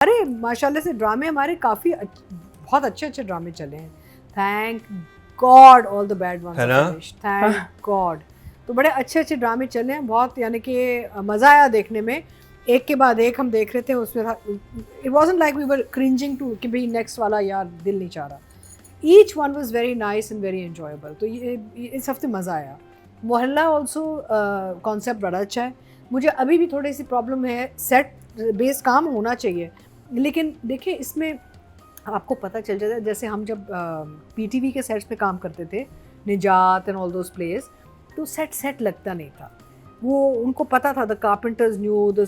अरे माशाल्लाह से ड्रामे हमारे काफ़ी बहुत अच्छे ड्रामे चले हैं, thank god all the bad ones finished, thank god. तो बड़े अच्छे ड्रामे चले हैं बहुत, यानी कि मज़ा आया देखने में, एक के बाद एक हम देख रहे थे उसमें। It wasn't like we were cringing too कि भाई नेक्स्ट वाला यार दिल नहीं चाह रहा। Each one was very nice and very enjoyable. तो ये इस हफ्ते मज़ा आया। मोहल्ला ऑल्सो कॉन्सेप्ट बड़ा अच्छा है। मुझे अभी भी थोड़ी सी प्रॉब्लम है, सेट बेस काम होना चाहिए, लेकिन देखिए इसमें आपको पता चल जाता है, जैसे हम जब पीटीवी के सेट्स पे काम करते थे, निजात एंड ऑल दोस प्लेस, तो सेट लगता नहीं था। वो उनको पता था, the carpenters new, the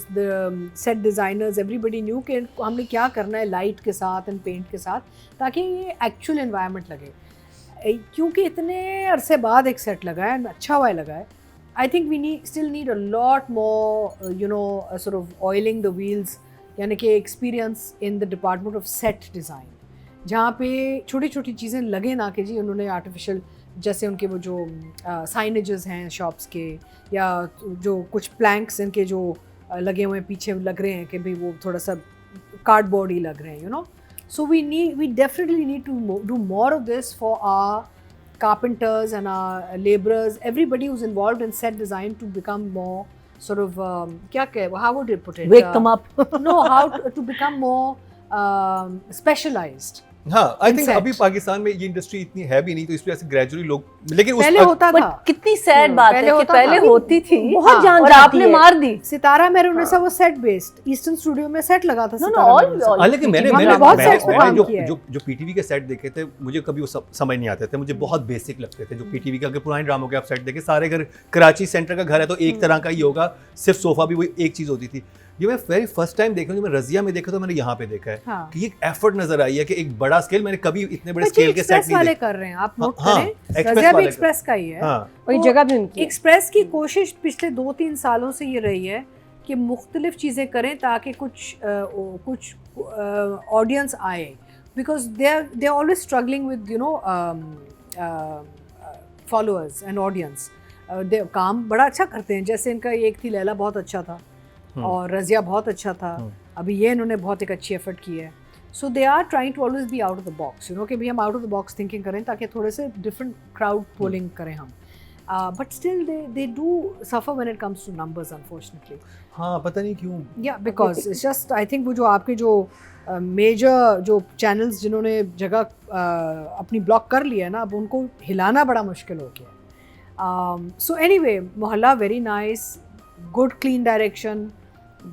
set designers, everybody knew कि हमने क्या करना है लाइट के साथ एंड पेंट के साथ, ताकि ये एक्चुअल एनवायरनमेंट लगे। क्योंकि इतने अरसे बाद एक सेट लगा है, अच्छा हुआ लगा है। I think we still need a lot more sort of oiling the wheels, यानी कि experience in the department of set design, जहाँ पे छोटी छोटी चीज़ें लगे ना कि जी उन्होंने आर्टिफिशियल, जैसे उनके वो जो साइनेजेस हैं शॉप्स के, या जो कुछ प्लैंक्स इनके जो लगे हुए हैं पीछे लग रहे हैं कि भाई वो थोड़ा सा कार्डबोर्ड ही लग रहे हैं, So we definitely need to do more of this for our carpenters and our laborers, everybody who's involved in set design, to become more sort of how would you put it? Wake them up. No, how to become more specialized. हाँ, I think अभी पाकिस्तान में ये industry इतनी है भी नहीं, तो इस वजह से ग्रेजुअली लोग, लेकिन पहले होता था। कितनी सैड बात है कि पहले होती थी, बहुत जान और आपने मार दी। सितारा मेहरुन्निसा वो सेट बेस्ड, ईस्टर्न स्टूडियो में सेट लगा था सितारा। लेकिन मैंने जो पीटीवी के सेट देखे थे, मुझे कभी वो समझ नहीं आते थे, मुझे बहुत बेसिक लगते थे। जो पीटीवी के अगर पुराने ड्रामों के आप सेट देखे, सारे घर, कराची सेंटर का घर है तो एक तरह का ही होगा, सिर्फ सोफा भी वही एक चीज होती थी। ये मैं वेरी फर्स्ट टाइम देख रहा हूँ, मैं रजिया में देखा तो मैंने यहाँ पे देखा है कि एक एफर्ट नजर आई है कि एक बड़ा स्केल, मैंने कभी इतने बड़े स्केल के सेट नहीं वाले कर रहे हैं, आप नोट करें, रजिया भी एक्सप्रेस का ही है और ये जगह भी उनकी। एक्सप्रेस की कोशिश पिछले 2-3 सालों से ये रही है कि मुख्तलिफ चीज़ें करें ताकि कुछ ऑडियंस आए, because they are always struggling with followers and audience. काम बड़ा अच्छा करते हैं, जैसे इनका एक थी लैला, बहुत अच्छा था, और रजिया बहुत अच्छा था, अभी ये इन्होंने बहुत एक अच्छी एफर्ट की है। So they are trying to always be out of the box, कि भी हम out of the box thinking करें ताकि थोड़े से डिफरेंट क्राउड पोलिंग करें हम। But still they do suffer when it comes to numbers, unfortunately. हाँ, पता नहीं क्यों। या because it's just, I think वो जो आपके जो मेजर जो चैनल्स जिन्होंने जगह अपनी ब्लॉक कर लिया है ना, अब उनको हिलाना बड़ा मुश्किल हो गया। सो एनीवे, मोहल्ला very nice, good clean direction,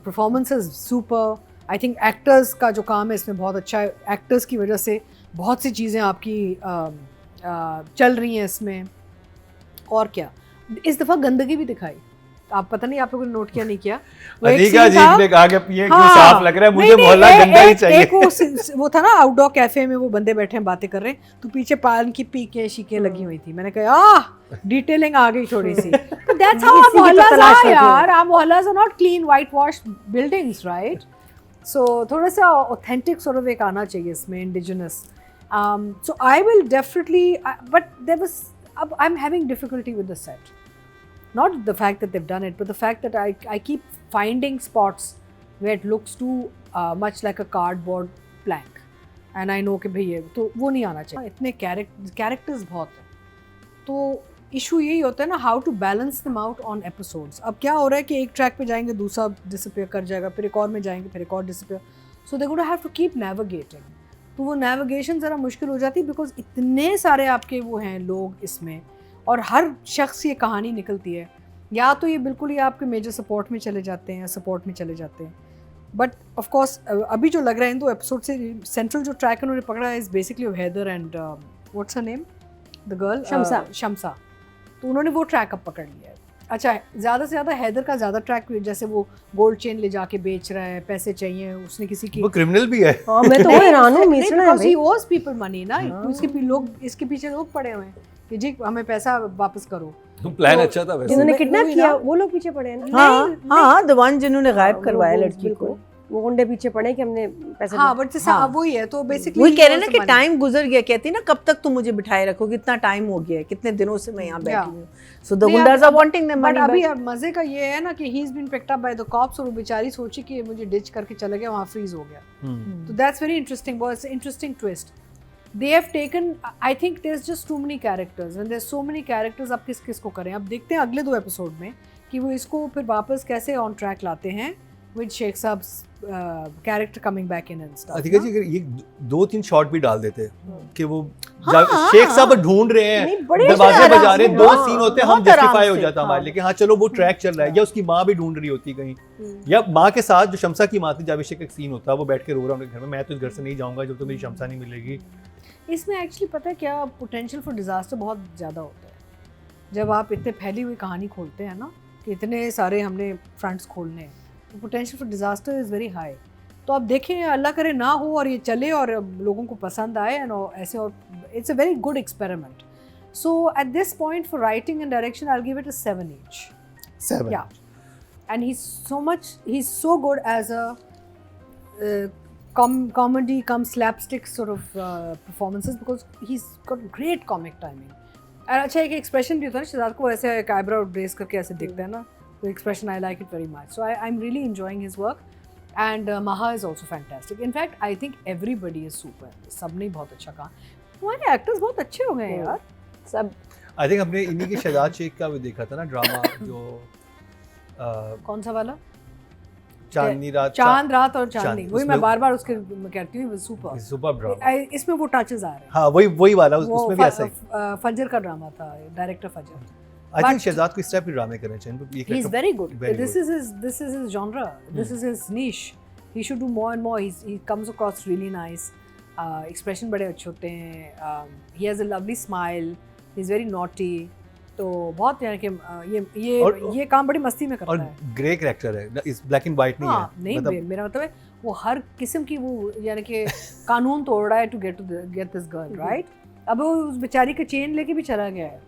performances super. I think actors का जो काम है इसमें बहुत अच्छा है, एक्टर्स की वजह से बहुत सी चीज़ें आपकी चल रही हैं इसमें। और क्या, इस दफ़ा गंदगी भी दिखाई, आप पता नहीं आप लोगों ने नोट किया नहीं किया, अधिका जी ने कहा कि पिए क्यों साफ लग रहा है, मुझे मोहल्ला गंदा ही चाहिए। एक वो था ना आउटडोर कैफे में, वो बंदे बैठे हैं बातें कर रहे हैं, तो पीछे पान की पीके शीकें लगी हुई थी। मैंने कहा डिटेलिंग आ गई थोड़ी सी। तो that's how our mohallas are यार, our mohallas are not clean whitewashed buildings, right? So थोड़ा सा authentic sort of एक आना चाहिए इसमें, indigenous. So I will definitely, but there was, I'm having difficulty with the set. Not the fact that they've done it, but the fact that I keep finding spots where it looks too much like a cardboard plank, and I know कि भाई ये तो वो नहीं आना चाहिए। इतने characters बहुत हैं, तो इशू यही होता है ना, how to balance them out on episodes. अब क्या हो रहा है कि एक ट्रैक पे जाएंगे, दूसरा डिसअपीयर कर जाएगा, फिर एक और में जाएंगे, फिर एक और disappear, so they gonna have to keep navigating. तो वो नेविगेशन ज़रा मुश्किल हो जाती है, बिकॉज इतने सारे आपके वो हैं लोग इसमें, और हर शख्स ये कहानी निकलती है, या तो ये बिल्कुल ही आपके मेजर सपोर्ट में चले जाते हैं या सपोर्ट में चले जाते हैं। बट ऑफ कोर्स अभी जो लग रहा है इन 2 एपिसोड से, सेंट्रल जो ट्रैक उन्होंने पकड़ा है is basically Haider and what's her name, the girl Shamsa. तो उन्होंने वो ट्रैक अब पकड़ लिया है। अच्छा, ज़्यादा से ज़्यादा हैदर का ज़्यादा ट्रैक, जैसे वो गोल्ड चेन ले जाके बेच रहा है, पैसे चाहिए, उसने किसी की, वो क्रिमिनल भी है। हाँ, मैं तो हैरान हूँ, मिसना है भाई, he owes people money ना, उसके लोग, इसके पीछे लोग पड़े हुए हैं कि जी हमें पैसा वापस करो। प्लान अच्छा था वैसे, जिन्होंने किडनैप किया वो लोग पीछे पड़े हैं। हाँ, द वन जिन्होंने गायब करवाया लड़की को, वो होंडे पीछे पड़े कि हमने पैसे हाँ बट वही है तो बेसिकली वही कह रहे हैं ना कि टाइम गुजर गया, कहती है ना कब तक तुम मुझे बिठाए रखोगे, इतना टाइम हो गया है, कितने दिनों से मैं यहाँ बैठी हूँ। So the goondas are wanting them but money. अभी अब मजे का ये है ना कि he is been picked up by the cops और वो बेचारी सोची कि मुझे डिच करके चला गया, वहाँ फ्रीज हो गया। तो दैट्स वेरी इंटरेस्टिंग, बहुत interesting twist they have taken. I think there's just too many characters and there's so many characters. अब किस किस को करें, अब देखते हैं अगले 2 एपिसोड में कि वो इसको फिर वापस कैसे ऑन ट्रैक लाते हैं with Sheikh Sahab's character coming back in and stuff. Adhika ji ये 2-3 शॉट भी डाल देते कि वो शेख साहब ढूंढ रहे हैं, दरवाजे बजा रहे, 2 सीन होते हैं, हम जस्टिफाई हो जाता हमारे, लेकिन हाँ चलो वो ट्रैक चल रहा है, या उसकी माँ भी ढूंढ रही होती कहीं, या माँ के साथ जो शमसा की माँ थी जाविशे का एक सीन होता है, वो बैठ के रो रहा है उनके घर में, मैं तो इस घर से नहीं जाऊंगा जब तक मेरी शमसा नहीं मिलेगी। इसमें एक्चुअली पता है क्या, पोटेंशियल फॉर डिजास्टर बहुत ज़्यादा होता है जब आप इतने फैली हुई कहानी खोलते हैं ना, कि इतने सारे हमने फ्रंट्स खोलने हैं, तो potential for disaster is very high. तो आप देखें, अल्लाह करे ना हो और ये चले और लोगों को पसंद आए एंड ऐसे, और it's a very good experiment. So at this point for writing and direction I give it a 7 each. 7 Yeah, and he's so good as a comedy come slapstick sort of performances because he's got great comic timing. और अच्छा एक expression भी होता है ना शहजाद को, ऐसे एक आईब्रो ड्रेस करके ऐसे दिखता है ना, तो expression I like it very much. So I am really enjoying his work and Maha is also fantastic. In fact, I think everybody is super. सबने बहुत अच्छा कहा, हमारे एक्टर्स बहुत अच्छे हो गए यार सब। आई थिंक हमने इन्हीं के शहजाद शेख का भी देखा था ना ड्रामा, जो कौन सा वाला, चांद रात और चांदनी, वही मैं बार बार उसके कहती हूँ, सुपर ड्रामा। इसमें वो टचेस आ रहे हैं। हाँ वही वाला, उसमें भी ऐसा ही फजर का ड्रामा था, डायरेक्टर फजर। आई थिंक शहजाद को इस टाइप के ड्रामे करने चाहिए। He is very good. This is his genre. This is his niche. He should do more and more. He comes across really nice. Expression बड़े अच्छे होते हैं. He has a lovely smile. He's very naughty. तो बहुत यानी कि ये काम बड़ी मस्ती में करता है। और ग्रे कैरेक्टर है, इस ब्लैक एंड व्हाइट नहीं है। नहीं, मेरा मतलब है वो हर किस्म की वो यानी कि कानून तोड़ रहा है to get this girl, right? अब वो उस बेचारी का चेन लेके भी चला गया है।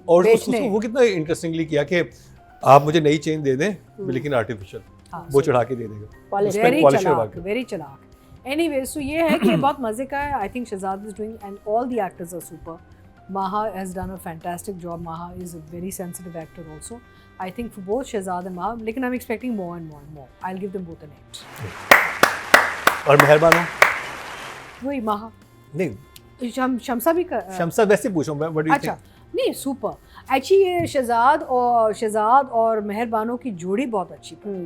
और वो कितना इंटरेस्टिंगली किया कि आप मुझे नई चेन दे दें, लेकिन आर्टिफिशियल, वो चढ़ा के दे देगा। वेरी चलाक। एनीवे, सो ये है कि बहुत मजे का है। I think Shahzad is doing and all the actors are super. Maha has done a fantastic job. Maha is a very sensitive actor also. I think for both Shehzad and Maha, लेकिन I'm expecting more and more and more. I'll give them both an 8. और मेहरबानो वही Maha नहीं, शमसा भी कर शमसा वैसे पूछूं मैं, what do you अच्छा think? नहीं, सुपर एक्चुअली ये शहजाद और मेहरबानों की जोड़ी बहुत अच्छी थी.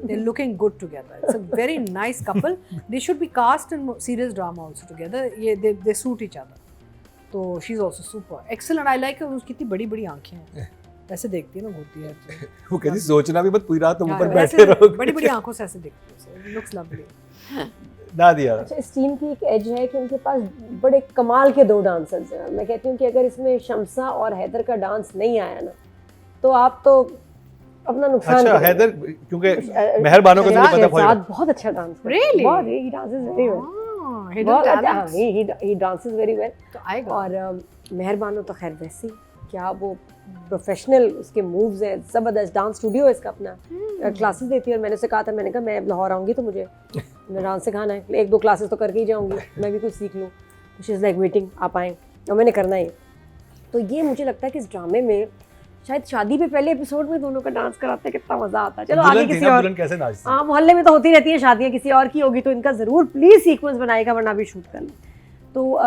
They're looking good together. It's a very nice couple. They should be cast in serious drama also together. They suit each other. तो she is also super excellent. I like उसकी कितनी बड़ी बड़ी आंखें हैं, ऐसे देखती है ना, घूरती है वो कहती सोचना भी मत, पूरी रात तुम ऊपर बैठे रहो, बड़ी बड़ी आंखों से ऐसे देखती है. Looks lovely. नादिया, अच्छा, इस टीम की एक एज है कि इनके पास बड़े कमाल के 2 डांसर्स हैं. मैं कहती हूँ कि अगर इसमें शमसा और हैदर का डांस नहीं आया ना, तो आप तो अपना नुकसान. अच्छा, हैदर क्योंकि मेहरबानों का मुझे पता है बहुत अच्छा डांस करता है. Really? बहुत, he dances very well. He dances very well. तो आएगा. और मेहरबानो तो खैर वैसे क्या वो प्रोफेशनल, उसके मूव्स हैं जबरदस्त. डांस स्टूडियो है इसका अपना, क्लासेस देती है. और मैंने उसे कहा था, मैंने कहा मैं लाहौर आऊँगी तो मुझे डांस सिखाना है, 1-2 क्लासेस तो करके ही जाऊँगी, मैं भी कुछ सीख लूँ. शी इज़ लाइक वेटिंग, आप आएँ, और मैंने करना है. तो ये मुझे लगता है कि इस ड्रामे में शायद शादी पे पहले एपिसोड में दोनों का डांस कराते, कितना मजा आता है. चलो आगे किसी और, कैसे नाचती, हाँ मोहल्ले में तो होती रहती है शादियाँ, किसी और की होगी तो इनका ज़रूर प्लीज़ सीक्वेंस बनाएगा, वरना भी शूट कर लें. तो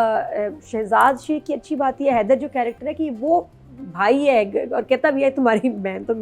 शहजाद शेख की अच्छी बात यह है, हैदर जो कैरेक्टर है कि वो भाई है और कहता भी है तुम्हारी बहन तो